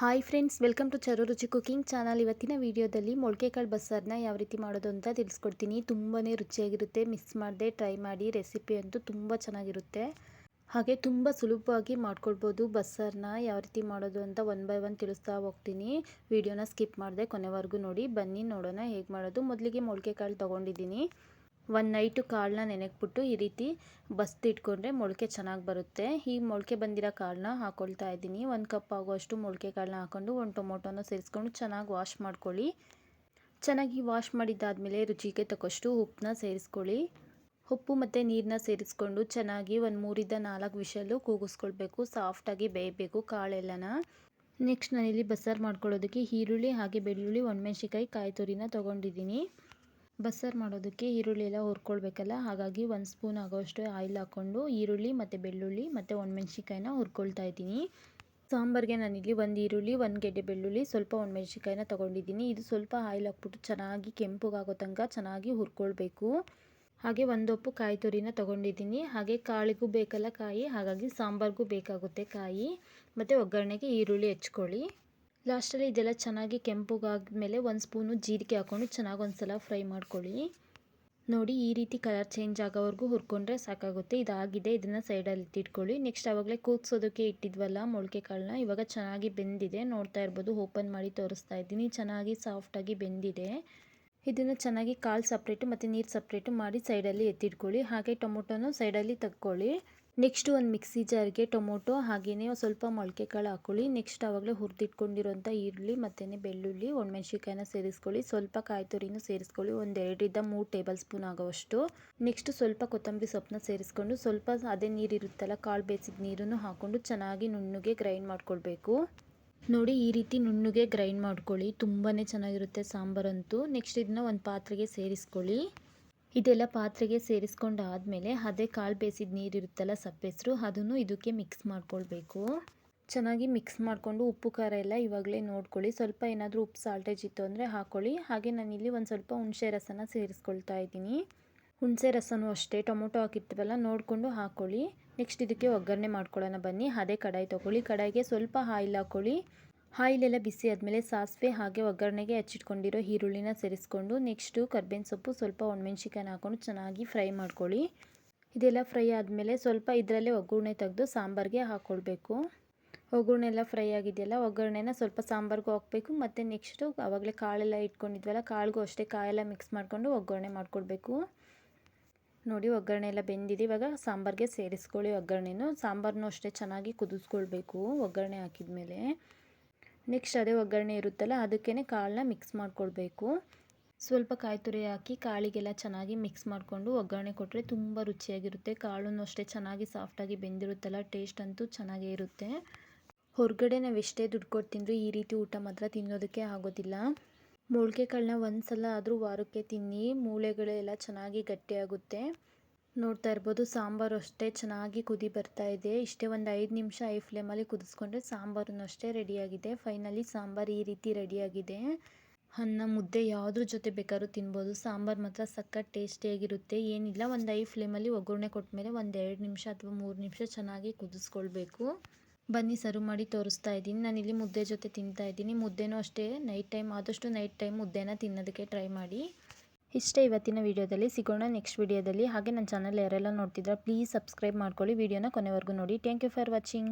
Hi friends, welcome to ಚರು ರುಚಿ cooking channel. ಇವತ್ತಿನ ವಿಡಿಯೋದಲ್ಲಿ ಮೊಳಕೆ ಕಾಳು ಬಸ್ಸಾರನ್ನ ಯಾವ ರೀತಿ ಮಾಡೋದು ಅಂತ ತಿಳಿಸ್ಕೊಡ್ತೀನಿ. ತುಂಬಾ ರುಚಿಯಾಗಿರುತ್ತೆ. ಮಿಸ್ ಮಾಡದೆ ಟ್ರೈ ಮಾಡಿ. ರೆಸಿಪಿ ಅಂತೂ ತುಂಬ ಚೆನ್ನಾಗಿರುತ್ತೆ. ಹಾಗೆ ತುಂಬ ಸುಲಭವಾಗಿ ಮಾಡ್ಕೊಳ್ಬೋದು. ಬಸ್ಸಾರನ್ನ ಯಾವ ರೀತಿ ಮಾಡೋದು ಅಂತ ಒನ್ ಬೈ ಒನ್ ತಿಳಿಸ್ತಾ ಹೋಗ್ತೀನಿ. ವಿಡಿಯೋನ ಸ್ಕಿಪ್ ಮಾಡದೆ ಕೊನೆವರೆಗೂ ನೋಡಿ. ಬನ್ನಿ ನೋಡೋಣ ಹೇಗೆ ಮಾಡೋದು. ಮೊದಲಿಗೆ ಮೊಳಕೆ ಕಾಳು ತೊಗೊಂಡಿದ್ದೀನಿ. ಒಂದು ನೈಟು ಕಾಳನ್ನ ನೆನೆಕ್ಬಿಟ್ಟು ಈ ರೀತಿ ಬಸ್ದಿಟ್ಕೊಂಡ್ರೆ ಮೊಳಕೆ ಚೆನ್ನಾಗಿ ಬರುತ್ತೆ. ಈ ಮೊಳಕೆ ಬಂದಿರೋ ಕಾಳನ್ನ ಹಾಕ್ಕೊಳ್ತಾ ಇದ್ದೀನಿ. 1 ಕಪ್ ಆಗುವಷ್ಟು ಮೊಳಕೆ ಕಾಳನ್ನ ಹಾಕ್ಕೊಂಡು ಒಂದು ಟೊಮೊಟೊನ ಸೇರಿಸ್ಕೊಂಡು ಚೆನ್ನಾಗಿ ವಾಶ್ ಮಾಡ್ಕೊಳ್ಳಿ. ಚೆನ್ನಾಗಿ ವಾಶ್ ಮಾಡಿದ್ದಾದಮೇಲೆ ರುಚಿಗೆ ತಕ್ಕಷ್ಟು ಉಪ್ಪನ್ನ ಸೇರಿಸ್ಕೊಳ್ಳಿ. ಉಪ್ಪು ಮತ್ತು ನೀರನ್ನ ಸೇರಿಸ್ಕೊಂಡು ಚೆನ್ನಾಗಿ ಒಂದು 3ರಿಂದ 4 ವಿಷಲು ಕೂಗಿಸ್ಕೊಳ್ಬೇಕು. ಸಾಫ್ಟಾಗಿ ಬೇಯಬೇಕು ಕಾಳೆಲ್ಲನ. ನೆಕ್ಸ್ಟ್ ನಾನಿಲ್ಲಿ ಬಸ್ಸಾರು ಮಾಡ್ಕೊಳ್ಳೋದಕ್ಕೆ ಈರುಳ್ಳಿ ಹಾಗೆ ಬೆಳ್ಳುಳ್ಳಿ, ಒಣಮೆಣ್ಸಿಕಾಯಿ, ಕಾಯಿ ತುರಿನ ತೊಗೊಂಡಿದ್ದೀನಿ. ಬಸ್ಸಾರು ಮಾಡೋದಕ್ಕೆ ಈರುಳ್ಳಿ ಎಲ್ಲ ಹುರ್ಕೊಳ್ಬೇಕಲ್ಲ, ಹಾಗಾಗಿ 1 ಸ್ಪೂನ್ ಆಗೋಷ್ಟು ಆಯಿಲ್ ಹಾಕ್ಕೊಂಡು ಈರುಳ್ಳಿ ಮತ್ತು ಬೆಳ್ಳುಳ್ಳಿ ಮತ್ತು ಒಣಮೆಣ್ಸಿಕಾಯಿನ ಹುರ್ಕೊಳ್ತಾ ಇದ್ದೀನಿ. ಸಾಂಬಾರಿಗೆ ನಾನಿಲ್ಲಿ 1 ಈರುಳ್ಳಿ, 1 ಗೆಡ್ಡೆ ಬೆಳ್ಳುಳ್ಳಿ, ಸ್ವಲ್ಪ ಒಣಮೆಣ್ಸಿಕಾಯಿನ ತೊಗೊಂಡಿದ್ದೀನಿ. ಇದು ಸ್ವಲ್ಪ ಆಯಿಲ್ ಹಾಕ್ಬಿಟ್ಟು ಚೆನ್ನಾಗಿ ಕೆಂಪುಗಾಗೋ ತನಕ ಚೆನ್ನಾಗಿ ಹುರ್ಕೊಳ್ಬೇಕು. ಹಾಗೆ 1 ಒಪ್ಪು ಕಾಯಿ ತುರಿನ ತೊಗೊಂಡಿದ್ದೀನಿ. ಹಾಗೆ ಕಾಳಿಗೂ ಬೇಕಲ್ಲ ಕಾಯಿ, ಹಾಗಾಗಿ ಸಾಂಬಾರಿಗೂ ಬೇಕಾಗುತ್ತೆ ಕಾಯಿ. ಮತ್ತು ಒಗ್ಗರಣೆಗೆ ಈರುಳ್ಳಿ ಹೆಚ್ಕೊಳ್ಳಿ. ಲಾಸ್ಟಲ್ಲಿ ಇದೆಲ್ಲ ಚೆನ್ನಾಗಿ ಕೆಂಪುಗಾದ್ಮೇಲೆ 1 ಸ್ಪೂನು ಜೀರಿಗೆ ಹಾಕ್ಕೊಂಡು ಚೆನ್ನಾಗಿ ಒಂದ್ಸಲ ಫ್ರೈ ಮಾಡ್ಕೊಳ್ಳಿ. ನೋಡಿ, ಈ ರೀತಿ ಕಲರ್ ಚೇಂಜ್ ಆಗೋವರೆಗೂ ಹುರ್ಕೊಂಡ್ರೆ ಸಾಕಾಗುತ್ತೆ. ಇದಾಗಿದೆ, ಇದನ್ನು ಸೈಡಲ್ಲಿ ಇಟ್ಟಿಟ್ಕೊಳ್ಳಿ. ನೆಕ್ಸ್ಟ್ ಆವಾಗಲೇ ಕೂಗ್ಸೋದಕ್ಕೆ ಇಟ್ಟಿದ್ವಲ್ಲ ಮೊಳಕೆ ಕಾಳನ್ನ, ಇವಾಗ ಚೆನ್ನಾಗಿ ಬೆಂದಿದೆ. ನೋಡ್ತಾ ಇರ್ಬೋದು, ಓಪನ್ ಮಾಡಿ ತೋರಿಸ್ತಾ ಇದ್ದೀನಿ. ಚೆನ್ನಾಗಿ ಸಾಫ್ಟಾಗಿ ಬೆಂದಿದೆ. ಇದನ್ನು ಚೆನ್ನಾಗಿ ಕಾಳು ಸಪ್ರೇಟು ಮತ್ತು ನೀರು ಸಪ್ರೇಟು ಮಾಡಿ ಸೈಡಲ್ಲಿ ಎತ್ತಿಟ್ಕೊಳ್ಳಿ. ಹಾಗೆ ಟೊಮೊಟೊನು ಸೈಡಲ್ಲಿ ತಕ್ಕೊಳ್ಳಿ. ನೆಕ್ಸ್ಟ್ ಒಂದು ಮಿಕ್ಸಿ ಜಾರ್ಗೆ ಟೊಮೊಟೊ ಹಾಗೆಯೇ ಸ್ವಲ್ಪ ಮೊಳಕೆ ಕಾಳು ಹಾಕ್ಕೊಳ್ಳಿ. ನೆಕ್ಸ್ಟ್ ಆವಾಗಲೇ ಹುರಿದಿಟ್ಕೊಂಡಿರೋಂಥ ಈರುಳ್ಳಿ ಮತ್ತು ಬೆಳ್ಳುಳ್ಳಿ, ಒಣಮೆಣ್ಸಿಕಾಯಿನ ಸೇರಿಸ್ಕೊಳ್ಳಿ. ಸ್ವಲ್ಪ ಕಾಯಿ ತುರಿನೂ ಸೇರಿಸ್ಕೊಳ್ಳಿ, ಒಂದು 2ರಿಂದ 3 ಟೇಬಲ್ ಸ್ಪೂನ್ ಆಗೋವಷ್ಟು. ನೆಕ್ಸ್ಟ್ ಸ್ವಲ್ಪ ಕೊತ್ತಂಬರಿ ಸೊಪ್ಪನ್ನ ಸೇರಿಸ್ಕೊಂಡು ಸ್ವಲ್ಪ ಅದೇ ನೀರಿರುತ್ತಲ್ಲ, ಕಾಳು ಬೇಯಿಸಿದ ನೀರನ್ನು ಹಾಕ್ಕೊಂಡು ಚೆನ್ನಾಗಿ ನುಣ್ಣಗೆ ಗ್ರೈಂಡ್ ಮಾಡ್ಕೊಳ್ಬೇಕು. ನೋಡಿ, ಈ ರೀತಿ ನುಣ್ಣಗೆ ಗ್ರೈಂಡ್ ಮಾಡ್ಕೊಳ್ಳಿ. ತುಂಬಾ ಚೆನ್ನಾಗಿರುತ್ತೆ ಸಾಂಬಾರಂತೂ. ನೆಕ್ಸ್ಟ್ ಇದನ್ನ ಒಂದು ಪಾತ್ರೆಗೆ ಸೇರಿಸ್ಕೊಳ್ಳಿ. ಇದೆಲ್ಲ ಪಾತ್ರೆಗೆ ಸೇರಿಸ್ಕೊಂಡಾದಮೇಲೆ ಅದೇ ಕಾಳು ಬೇಯಿಸಿದ ನೀರಿರುತ್ತಲ್ಲ ಸಪ್ಪೆಸರು, ಅದನ್ನು ಇದಕ್ಕೆ ಮಿಕ್ಸ್ ಮಾಡ್ಕೊಳ್ಬೇಕು. ಚೆನ್ನಾಗಿ ಮಿಕ್ಸ್ ಮಾಡಿಕೊಂಡು ಉಪ್ಪು ಖಾರ ಎಲ್ಲ ಇವಾಗಲೇ ನೋಡ್ಕೊಳ್ಳಿ. ಸ್ವಲ್ಪ ಏನಾದರೂ ಉಪ್ಪು ಸಾಲ್ಟೇಜ್ ಇತ್ತು ಅಂದರೆ ಹಾಕ್ಕೊಳ್ಳಿ. ಹಾಗೆ ನಾನಿಲ್ಲಿ ಒಂದು ಸ್ವಲ್ಪ ಹುಣಸೆ ರಸನ ಸೇರಿಸ್ಕೊಳ್ತಾ ಇದ್ದೀನಿ. ಹುಣಸೆ ರಸನೂ ಅಷ್ಟೇ ಟೊಮೊಟೊ ಹಾಕಿರ್ತೀವಲ್ಲ ನೋಡಿಕೊಂಡು ಹಾಕ್ಕೊಳ್ಳಿ. ನೆಕ್ಸ್ಟ್ ಇದಕ್ಕೆ ಒಗ್ಗರಣೆ ಮಾಡ್ಕೊಳ್ಳೋಣ ಬನ್ನಿ. ಅದೇ ಕಡಾಯಿ ತೊಗೊಳ್ಳಿ. ಕಡಾಯಿಗೆ ಸ್ವಲ್ಪ ಆಯಿಲ್ ಹಾಕ್ಕೊಳ್ಳಿ. ಆಯಿಲೆಲ್ಲ ಬಿಸಿ ಆದಮೇಲೆ ಸಾಸಿವೆ ಹಾಗೆ ಒಗ್ಗರಣೆಗೆ ಹಚ್ಚಿಟ್ಕೊಂಡಿರೋ ಈರುಳ್ಳಿನ ಸೇರಿಸ್ಕೊಂಡು ನೆಕ್ಸ್ಟು ಕರ್ಬೇವಿನ ಸೊಪ್ಪು, ಸ್ವಲ್ಪ ಒಣಮೆಣ್ಸಿಕಾಯಿನ ಹಾಕ್ಕೊಂಡು ಚೆನ್ನಾಗಿ ಫ್ರೈ ಮಾಡ್ಕೊಳ್ಳಿ. ಇದೆಲ್ಲ ಫ್ರೈ ಆದಮೇಲೆ ಸ್ವಲ್ಪ ಇದರಲ್ಲೇ ಒಗ್ಗರಣೆ ತೆಗೆದು ಸಾಂಬಾರಿಗೆ ಹಾಕ್ಕೊಳ್ಬೇಕು. ಒಗ್ಗರಣೆ ಎಲ್ಲ ಫ್ರೈ ಆಗಿದೆಯಲ್ಲ, ಒಗ್ಗರಣೆನ ಸ್ವಲ್ಪ ಸಾಂಬಾರಿಗೂ ಹಾಕಬೇಕು. ಮತ್ತು ನೆಕ್ಸ್ಟು ಆವಾಗಲೇ ಕಾಳೆಲ್ಲ ಇಟ್ಕೊಂಡಿದ್ವಲ್ಲ, ಕಾಳಿಗೂ ಅಷ್ಟೇ ಕಾಯೆಲ್ಲ ಮಿಕ್ಸ್ ಮಾಡಿಕೊಂಡು ಒಗ್ಗರಣೆ ಮಾಡ್ಕೊಳ್ಬೇಕು. ನೋಡಿ, ಒಗ್ಗರಣೆ ಎಲ್ಲ ಬೆಂದಿದೆ. ಇವಾಗ ಸಾಂಬಾರಿಗೆ ಸೇರಿಸ್ಕೊಳ್ಳಿ ಒಗ್ಗರಣೆನೂ. ಸಾಂಬಾರನ್ನೂ ಅಷ್ಟೇ ಚೆನ್ನಾಗಿ ಕುದಿಸ್ಕೊಳ್ಬೇಕು ಒಗ್ಗರಣೆ ಹಾಕಿದ್ಮೇಲೆ. ನೆಕ್ಸ್ಟ್ ಅದೇ ಒಗ್ಗರಣೆ ಇರುತ್ತಲ್ಲ, ಅದಕ್ಕೇ ಕಾಳನ್ನ ಮಿಕ್ಸ್ ಮಾಡ್ಕೊಳ್ಬೇಕು. ಸ್ವಲ್ಪ ಕಾಯಿ ತುರಿ ಹಾಕಿ ಕಾಳಿಗೆಲ್ಲ ಚೆನ್ನಾಗಿ ಮಿಕ್ಸ್ ಮಾಡಿಕೊಂಡು ಒಗ್ಗರಣೆ ಕೊಟ್ಟರೆ ತುಂಬ ರುಚಿಯಾಗಿರುತ್ತೆ. ಕಾಳೂ ಅಷ್ಟೇ ಚೆನ್ನಾಗಿ ಸಾಫ್ಟಾಗಿ ಬೆಂದಿರುತ್ತಲ್ಲ, ಟೇಸ್ಟ್ ಅಂತೂ ಚೆನ್ನಾಗೇ ಇರುತ್ತೆ. ಹೊರಗಡೆ ನಾವು ಎಷ್ಟೇ ದುಡ್ಡು ಕೊಟ್ಟು ತಿಂದರೂ ಈ ರೀತಿ ಊಟ ಮಾತ್ರ ತಿನ್ನೋದಕ್ಕೆ ಆಗೋದಿಲ್ಲ. ಮೊಳಕೆ ಕಾಳನ್ನ ಒಂದು ಸಲ ಆದರೂ ವಾರಕ್ಕೆ ತಿನ್ನಿ. ಮೂಳೆಗಳೆಲ್ಲ ಚೆನ್ನಾಗಿ ಗಟ್ಟಿಯಾಗುತ್ತೆ. ನೋಡ್ತಾ ಇರ್ಬೋದು, ಸಾಂಬಾರು ಅಷ್ಟೇ ಚೆನ್ನಾಗಿ ಕುದಿ ಬರ್ತಾ ಇದೆ. ಇಷ್ಟೇ ಒಂದು 5 ನಿಮಿಷ ಐ ಫ್ಲೇಮಲ್ಲಿ ಕುದಿಸ್ಕೊಂಡ್ರೆ ಸಾಂಬಾರು ಅಷ್ಟೇ ರೆಡಿಯಾಗಿದೆ. ಫೈನಲಿ ಸಾಂಬಾರು ಈ ರೀತಿ ರೆಡಿಯಾಗಿದೆ. ಅನ್ನ ಮುದ್ದೆ ಯಾವುದ್ರ ಜೊತೆ ಬೇಕಾದ್ರೂ ತಿನ್ಬೋದು. ಸಾಂಬಾರು ಮಾತ್ರ ಸಖತ್ ಟೇಸ್ಟಿಯಾಗಿರುತ್ತೆ. ಏನಿಲ್ಲ, ಒಂದು ಐ ಫ್ಲೇಮಲ್ಲಿ ಒಗ್ಗರಣೆ ಕೊಟ್ಟಮೇಲೆ ಒಂದು 2 ನಿಮಿಷ ಅಥವಾ 3 ನಿಮಿಷ ಚೆನ್ನಾಗಿ ಕುದಿಸ್ಕೊಳ್ಬೇಕು. ಬನ್ನಿ ಸರ್ವ್ ಮಾಡಿ ತೋರಿಸ್ತಾ ಇದ್ದೀನಿ. ನಾನಿಲ್ಲಿ ಮುದ್ದೆ ಜೊತೆ ತಿಂತಾ ಇದ್ದೀನಿ. ಮುದ್ದೆನೂ ಅಷ್ಟೇ ಆದಷ್ಟು ನೈಟ್ ಟೈಮ್ ಮುದ್ದೆನ ತಿನ್ನೋದಕ್ಕೆ ಟ್ರೈ ಮಾಡಿ. ಇಷ್ಟೇ ಇವತ್ತಿನ ವಿಡಿಯೋದಲ್ಲಿ. ಸಿಗೋಣ ನೆಕ್ಸ್ಟ್ ವಿಡಿಯೋದಲ್ಲಿ. ಹಾಗೆ ನನ್ನ ಚಾನಲ್ ಯಾರೆಲ್ಲ ನೋಡ್ತಿದ್ರೆ ಪ್ಲೀಸ್ ಸಬ್ಸ್ಕ್ರೈಬ್ ಮಾಡ್ಕೊಳ್ಳಿ. ವಿಡಿಯೋನ ಕೊನೆವರೆಗೂ ನೋಡಿ. Thank you for watching.